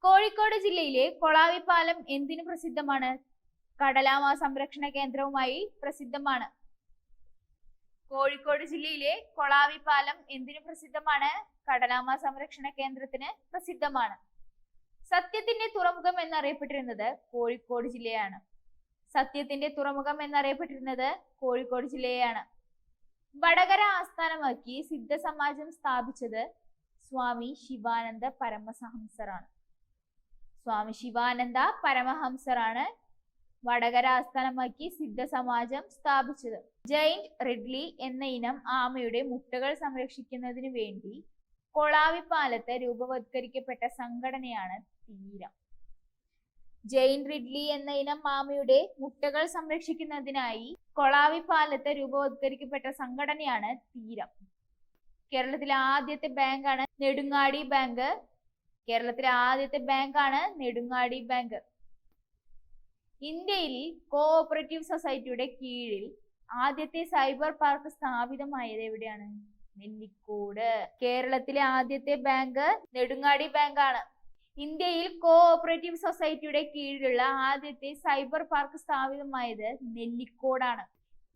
കോഴിക്കോട് ജില്ലയിലെ കൊളാവി പാലം എന്തിനു പ്രസിദ്ധമാണ്? കടലാമ സംരക്ഷണ കേന്ദ്രവുമായി പ്രസിദ്ധമാണ്. കോഴിക്കോട് ജില്ലയിലെ കൊളാവി പാലം എന്തിനു പ്രസിദ്ധമാണ്? കടലാമ സംരക്ഷണ കേന്ദ്രത്തിന് പ്രസിദ്ധമാണ്. സത്യത്തിന്റെ തുറമുഖം എന്നറിയപ്പെട്ടിരുന്നത് കോഴിക്കോട് ജില്ലയാണ്. സത്യത്തിന്റെ തുറമുഖം എന്നറിയപ്പെട്ടിരുന്നത് കോഴിക്കോട് ജില്ലയാണ്. വടകര ആസ്ഥാനമാക്കി സിദ്ധസമാജം സ്ഥാപിച്ചത് സ്വാമി ശിവാനന്ദ പരമഹംസറാണ്. സ്വാമി ശിവാനന്ദ പരമഹംസറാണ് വടകര ആസ്ഥാനമാക്കി സിദ്ധസമാജം സ്ഥാപിച്ചത്. ജെയിന്റ് റിഡ്ലി എന്ന ഇനം ആമയുടെ മുട്ടകൾ സംരക്ഷിക്കുന്നതിന് വേണ്ടി കൊളാവിപ്പാലത്ത് രൂപവത്കരിക്കപ്പെട്ട സംഘടനയാണ് തീരം. ജെയിന്റ് റിഡ്ലി എന്ന ഇനം ആമയുടെ മുട്ടകൾ സംരക്ഷിക്കുന്നതിനായി കൊളാവിപ്പാലത്ത് രൂപവത്കരിക്കപ്പെട്ട സംഘടനയാണ് തീരം. കേരളത്തിലെ ആദ്യത്തെ ബാങ്കാണ് നെടുങ്ങാടി ബാങ്ക്. കേരളത്തിലെ ആദ്യത്തെ ബാങ്കാണ് നെടുങ്ങാടി ബാങ്ക്. ഇന്ത്യയിൽ കോഓപ്പറേറ്റീവ് സൊസൈറ്റിയുടെ കീഴിൽ ആദ്യത്തെ സൈബർ പാർക്ക് സ്ഥാപിതമായത് എവിടെയാണ്? നെല്ലിക്കോട്. കേരളത്തിലെ ആദ്യത്തെ ബാങ്ക് നെടുങ്ങാടി ബാങ്കാണ്. ഇന്ത്യയിൽ കോഓപ്പറേറ്റീവ് സൊസൈറ്റിയുടെ കീഴിലുള്ള ആദ്യത്തെ സൈബർ പാർക്ക് സ്ഥാപിതമായത് നെല്ലിക്കോടാണ്.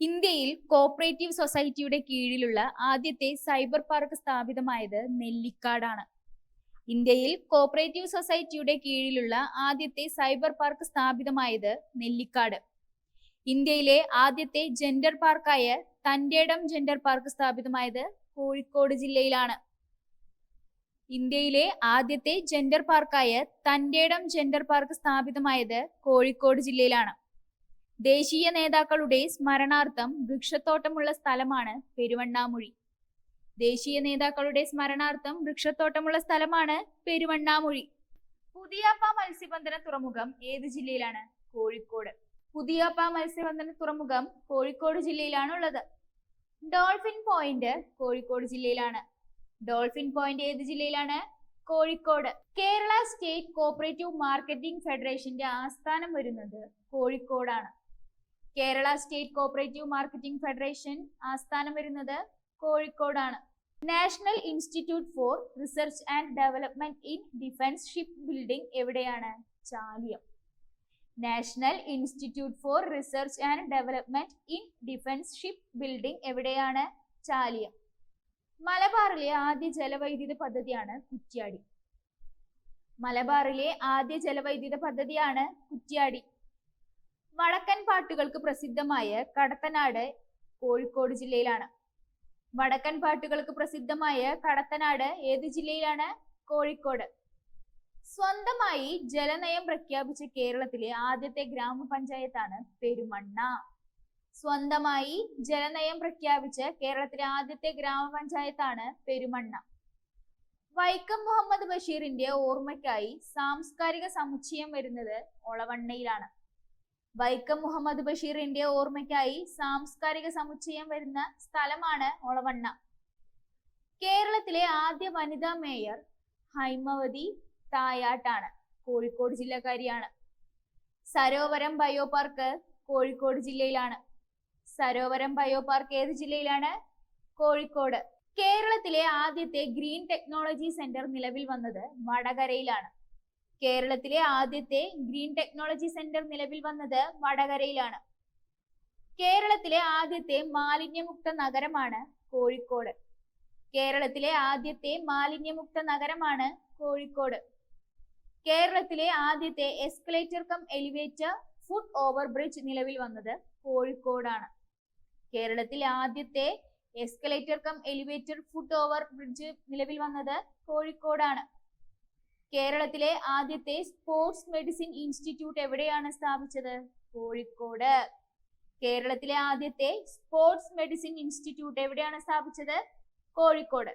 ഇന്ത്യയിൽ കോഓപ്പറേറ്റീവ് സൊസൈറ്റിയുടെ കീഴിലുള്ള ആദ്യത്തെ സൈബർ പാർക്ക് സ്ഥാപിതമായത് നെല്ലിക്കാടാണ്. ഇന്ത്യയിൽ കോഓപ്പറേറ്റീവ് സൊസൈറ്റിയുടെ കീഴിലുള്ള ആദ്യത്തെ സൈബർ പാർക്ക് സ്ഥാപിതമായത് നെല്ലിക്കാട്. ഇന്ത്യയിലെ ആദ്യത്തെ ജെൻഡർ പാർക്കായ തന്റേടം ജെൻഡർ പാർക്ക് സ്ഥാപിതമായത് കോഴിക്കോട് ജില്ലയിലാണ്. ഇന്ത്യയിലെ ആദ്യത്തെ ജെൻഡർ പാർക്കായ തന്റേടം ജെൻഡർ പാർക്ക് സ്ഥാപിതമായത് കോഴിക്കോട് ജില്ലയിലാണ്. ദേശീയ നേതാക്കളുടെ സ്മരണാർത്ഥം വൃക്ഷത്തോട്ടമുള്ള സ്ഥലമാണ് പെരുവണ്ണാമൊഴി. ദേശീയ നേതാക്കളുടെ സ്മരണാർത്ഥം വൃക്ഷത്തോട്ടമുള്ള സ്ഥലമാണ് പെരുവണ്ണാമൊഴി. പുതിയാപ്പ മത്സ്യബന്ധന തുറമുഖം ഏത് ജില്ലയിലാണ്? കോഴിക്കോട്. പുതിയാപ്പ മത്സ്യബന്ധന തുറമുഖം കോഴിക്കോട് ജില്ലയിലാണ് ഉള്ളത്. ഡോൾഫിൻ പോയിന്റ് കോഴിക്കോട് ജില്ലയിലാണ്. ഡോൾഫിൻ പോയിന്റ് ഏത് ജില്ലയിലാണ്? Kozhikode. Kerala state cooperative marketing ഫെഡറേഷന്റെ ആസ്ഥാനം വരുന്നത് കോഴിക്കോടാണ്. Kerala state cooperative marketing federation ആസ്ഥാനം വരുന്നത് കോഴിക്കോടാണ്. National institute for research and development in defence ship building എവിടെയാണ്? Chaliyam. National institute for research and development in defence ship building എവിടെയാണ്? ചാലിയം. മലബാറിലെ ആദ്യ ജലവൈദ്യുത പദ്ധതിയാണ് കുറ്റ്യാടി. മലബാറിലെ ആദ്യ ജലവൈദ്യുത പദ്ധതിയാണ് കുറ്റ്യാടി. വടക്കൻ പാട്ടുകൾക്ക് പ്രസിദ്ധമായ കടത്തനാട് കോഴിക്കോട് ജില്ലയിലാണ്. വടക്കൻ പാട്ടുകൾക്ക് പ്രസിദ്ധമായ കടത്തനാട് ഏത് ജില്ലയിലാണ്? കോഴിക്കോട്. സ്വന്തമായി ജലനയം പ്രഖ്യാപിച്ച കേരളത്തിലെ ആദ്യത്തെ ഗ്രാമപഞ്ചായത്താണ് പെരുമണ്ണ. സ്വന്തമായി ജലനയം പ്രഖ്യാപിച്ച കേരളത്തിലെ ആദ്യത്തെ ഗ്രാമപഞ്ചായത്താണ് പെരുമണ്ണ. വൈക്കം മുഹമ്മദ് ബഷീറിന്റെ ഓർമ്മയ്ക്കായി സാംസ്കാരിക സമുച്ചയം വരുന്നത് ഒളവണ്ണയിലാണ്. വൈക്കം മുഹമ്മദ് ബഷീറിന്റെ ഓർമ്മയ്ക്കായി സാംസ്കാരിക സമുച്ചയം വരുന്ന സ്ഥലമാണ് ഒളവണ്ണ. കേരളത്തിലെ ആദ്യ വനിതാ മേയർ ഹൈമവതി തായാട്ടാണ്. കോഴിക്കോട് ജില്ലക്കാരിയാണ്. സരോവരം ബയോ പാർക്ക് കോഴിക്കോട് ജില്ലയിലാണ്. സരോവരം ബയോ പാർക്ക് ഏത് ജില്ലയിലാണ്? കോഴിക്കോട്. കേരളത്തിലെ ആദ്യത്തെ ഗ്രീൻ ടെക്നോളജി സെന്റർ നിലവിൽ വന്നത് വടകരയിലാണ്. കേരളത്തിലെ ആദ്യത്തെ ഗ്രീൻ ടെക്നോളജി സെന്റർ നിലവിൽ വന്നത് വടകരയിലാണ്. കേരളത്തിലെ ആദ്യത്തെ മാലിന്യമുക്ത നഗരമാണ് കോഴിക്കോട്. കേരളത്തിലെ ആദ്യത്തെ മാലിന്യമുക്ത നഗരമാണ് കോഴിക്കോട്. കേരളത്തിലെ ആദ്യത്തെ escalator cum elevator foot over bridge നിലവിൽ വന്നത് കോഴിക്കോടാണ്. കേരളത്തിലെ ആദ്യത്തെ escalator cum elevator foot over bridge നിലവിൽ വന്നത് കോഴിക്കോടാണ്. കേരളത്തിലെ ആദ്യത്തെ സ്പോർട്സ് മെഡിസിൻ ഇൻസ്റ്റിറ്റ്യൂട്ട് എവിടെയാണ് സ്ഥാപിച്ചത്? കോഴിക്കോട്. കേരളത്തിലെ ആദ്യത്തെ സ്പോർട്സ് മെഡിസിൻ ഇൻസ്റ്റിറ്റ്യൂട്ട് എവിടെയാണ് സ്ഥാപിച്ചത്? കോഴിക്കോട്.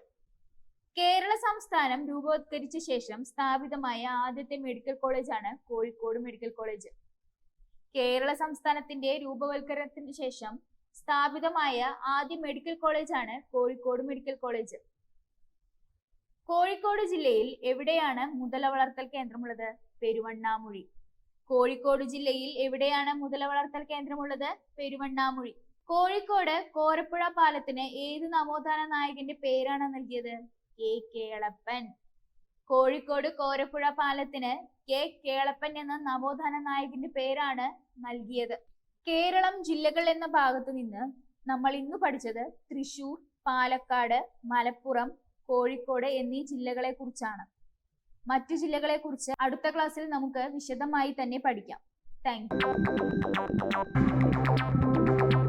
കേരള സംസ്ഥാനം രൂപവത്കരിച്ച ശേഷം സ്ഥാപിതമായ ആദ്യത്തെ മെഡിക്കൽ കോളേജാണ് കോഴിക്കോട് മെഡിക്കൽ കോളേജ്. കേരള സംസ്ഥാനത്തിന്റെ രൂപവത്കരണത്തിന് ശേഷം സ്ഥാപിതമായ ആദ്യ മെഡിക്കൽ കോളേജാണ് കോഴിക്കോട് മെഡിക്കൽ കോളേജ്. കോഴിക്കോട് ജില്ലയിൽ എവിടെയാണ് മുതല വളർത്തൽ കേന്ദ്രമുള്ളത്? പെരുവണ്ണാമൊഴി. കോഴിക്കോട് ജില്ലയിൽ എവിടെയാണ് മുതല വളർത്തൽ കേന്ദ്രമുള്ളത്? പെരുവണ്ണാമൊഴി. കോഴിക്കോട് കോരപ്പുഴ പാലത്തിന് ഏത് നവോത്ഥാന നായകന്റെ പേരാണ് നൽകിയത്? കെ കേളപ്പൻ. കോഴിക്കോട് കോരപ്പുഴ പാലത്തിന് കെ കേളപ്പൻ എന്ന നവോത്ഥാന നായകന്റെ പേരാണ് നൽകിയത്. കേരളം ജില്ലകൾ എന്ന ഭാഗത്തു നിന്ന് നമ്മൾ ഇന്ന് പഠിച്ചത് തൃശൂർ, പാലക്കാട്, മലപ്പുറം, കോഴിക്കോട് എന്നീ ജില്ലകളെ കുറിച്ചാണ്. മറ്റു ജില്ലകളെ കുറിച്ച് അടുത്ത ക്ലാസ്സിൽ നമുക്ക് വിശദമായി തന്നെ പഠിക്കാം. Thank you.